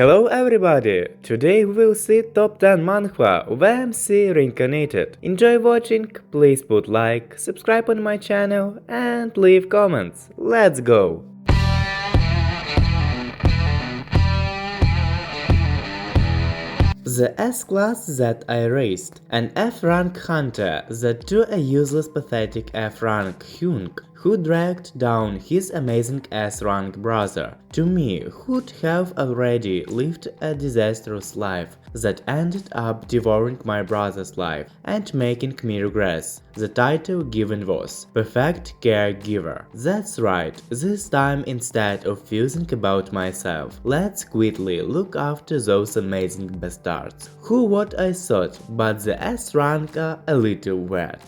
Hello everybody! Today we will see top 10 manhwa of MC Reincarnated. Enjoy watching, please put like, subscribe on my channel and leave comments. Let's go! The S-class that I raised, an F-rank hunter that to a useless pathetic F-rank hunk who dragged down his amazing S-rank brother, to me who'd have already lived a disastrous life that ended up devouring my brother's life and making me regress. The title given was Perfect Caregiver. That's right, this time instead of fusing about myself, let's quickly look after those amazing bastards, who what I thought, but the S-rank are a little weird.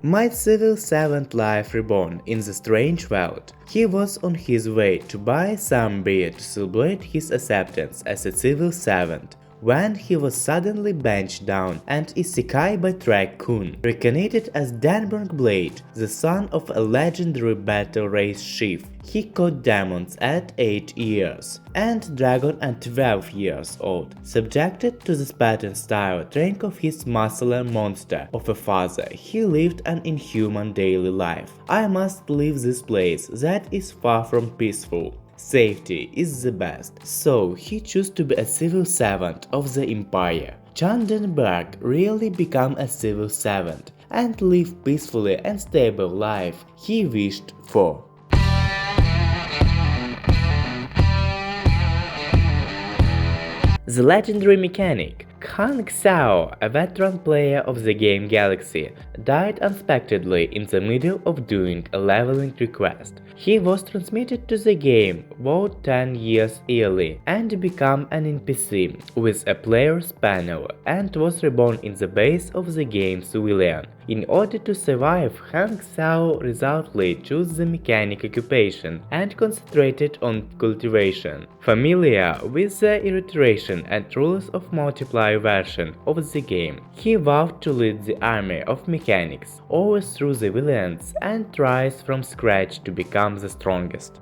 My civil servant life reborn in the strange world. He was on his way to buy some beer to celebrate his acceptance as a civil servant, when he was suddenly benched down and isekai by Track-kun, reincarnated as Denberg Blade, the son of a legendary battle race chief. He caught demons at 8 years, and dragon at 12 years old, subjected to the Spartan-style training of his muscular monster of a father. He lived an inhuman daily life. I must leave this place that is far from peaceful. Safety is the best, so he chose to be a civil servant of the empire. Chandenberg really became a civil servant and live peacefully and stable life he wished for. The legendary mechanic Kang Xiao, a veteran player of the game Galaxy, died unexpectedly in the middle of doing a leveling request. He was transmitted to the game about 10 years early and became an NPC with a player's panel and was reborn in the base of the game's villain. In order to survive, Kang Xiao resolutely chose the mechanic occupation and concentrated on cultivation. Familiar with the iteration and rules of multiplayer version of the game, he vowed to lead the army of mechanics, overthrow the villains and rise from scratch to become the strongest.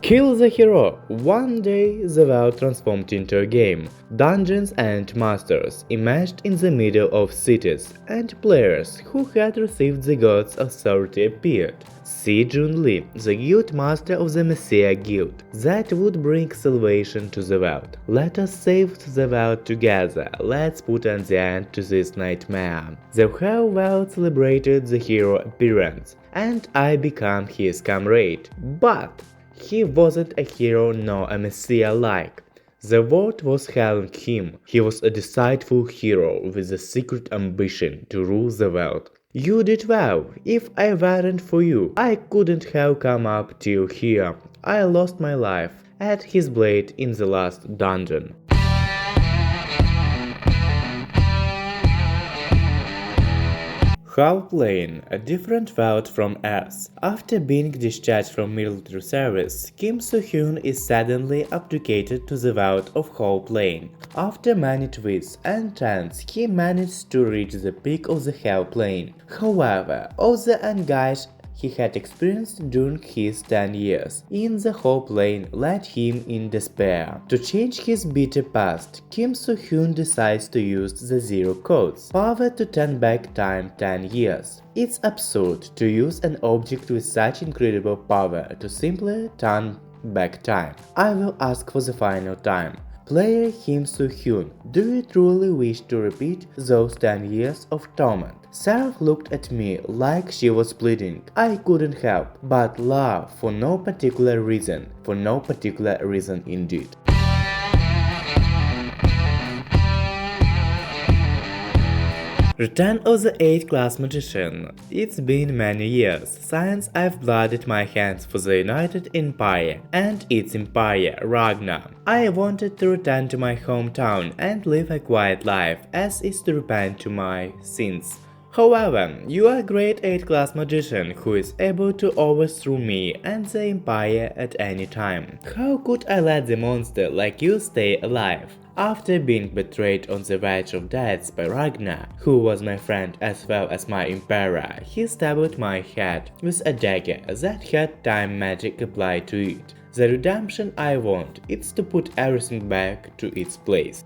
Kill the hero! One day the world transformed into a game. Dungeons and masters emerged in the middle of cities, and players who had received the god's authority appeared. See Jun-Li, the guild master of the Messiah Guild, that would bring salvation to the world. Let us save the world together, let's put an end to this nightmare. The whole world celebrated the hero appearance, and I became his comrade. But he wasn't a hero nor a messiah like. The world was hailing him. He was a deceitful hero with a secret ambition to rule the world. You did well. If I weren't for you, I couldn't have come up till here. I lost my life at his blade in the last dungeon. Half Lane, a different world from Earth. After being discharged from military service, Kim Soo-hyun is suddenly abdicated to the world of Half Lane. After many twists and turns, he managed to reach the peak of the Hell Plane. However, all the anguish he had experienced during his 10 years in the Hell Plane led him in despair. To change his bitter past, Kim Soo-hyun decides to use the Zero Code's power to turn back time 10 years. It's absurd to use an object with such incredible power to simply turn back time. I will ask for the final time. Player Kim Soo-hyun, do you truly wish to repeat those 10 years of torment? Sarah looked at me like she was bleeding. I couldn't help but laugh for no particular reason, indeed. Return of the 8th class magician. It's been many years since I've blooded my hands for the United Empire and its empire, Ragnar. I wanted to return to my hometown and live a quiet life as is to repent to my sins. However, you are a great 8th class magician who is able to overthrow me and the empire at any time. How could I let the monster like you stay alive? After being betrayed on the verge of death by Ragnar, who was my friend as well as my emperor, he stabbed my head with a dagger that had time magic applied to it. The redemption I want is to put everything back to its place.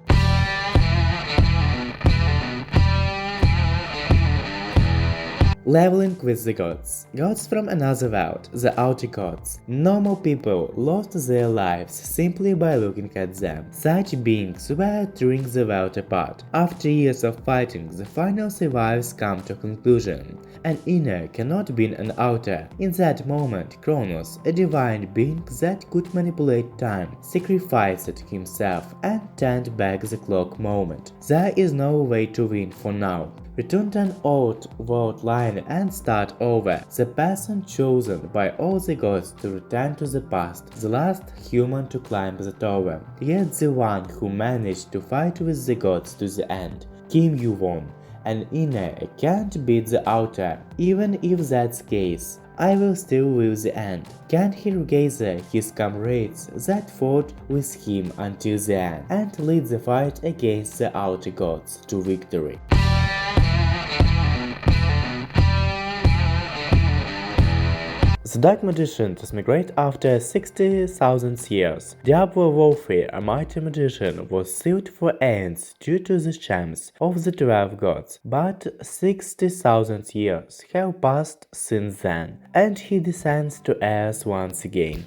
Leveling with the gods. Gods from another world, the outer gods. Normal people lost their lives simply by looking at them. Such beings were tearing the world apart. After years of fighting, the final survivors come to a conclusion. An inner cannot be an outer. In that moment, Kronos, a divine being that could manipulate time, sacrificed himself and turned back the clock moment. There is no way to win for now. Return to an old world line and start over. The person chosen by all the gods to return to the past, the last human to climb the tower, yet the one who managed to fight with the gods to the end. Kim Yu-won. An inner can't beat the outer, even if that's the case. I will still will the end. Can he regather his comrades that fought with him until the end and lead the fight against the outer gods to victory? The Dark Magician transmigrate after 60,000 years. Diablo Warfare, a mighty magician, was sealed for aeons due to the charms of the 12 gods, but 60,000 years have passed since then, and he descends to Earth once again.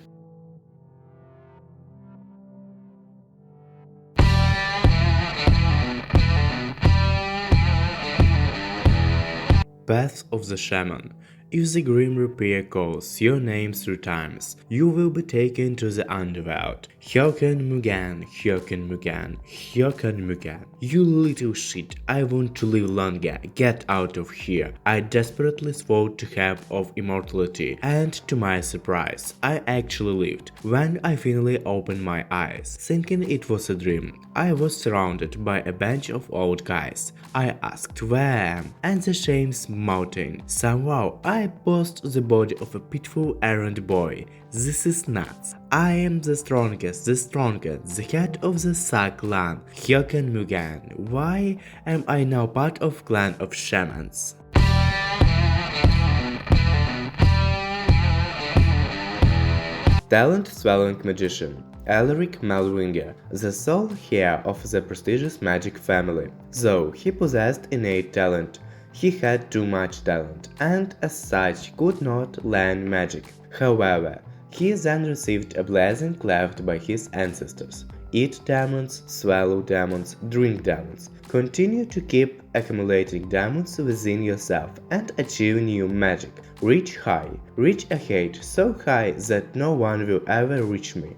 Path of the Shaman. If the Grim Reaper calls your name 3 times, you will be taken to the underworld. Hyoken Mugan, Hyoken Mugan, Hyoken Mugan. You little shit, I want to live longer, get out of here. I desperately swore to have of immortality, and to my surprise, I actually lived. When I finally opened my eyes, thinking it was a dream, I was surrounded by a bunch of old guys. I asked where I am, and the shame's mountain. Somehow I possessed the body of a pitiful errand boy. This is nuts. I am the strongest, the head of the Sa clan, Hyoken Mugan. Why am I now part of clan of shamans? Talent Swallowing Magician. Elric Malringer, the sole heir of the prestigious magic family. Though he possessed innate talent, he had too much talent, and as such could not learn magic. However, he then received a blessing left by his ancestors. Eat diamonds, swallow diamonds, drink diamonds. Continue to keep accumulating diamonds within yourself and achieve new magic. Reach high, reach a height so high that no one will ever reach me.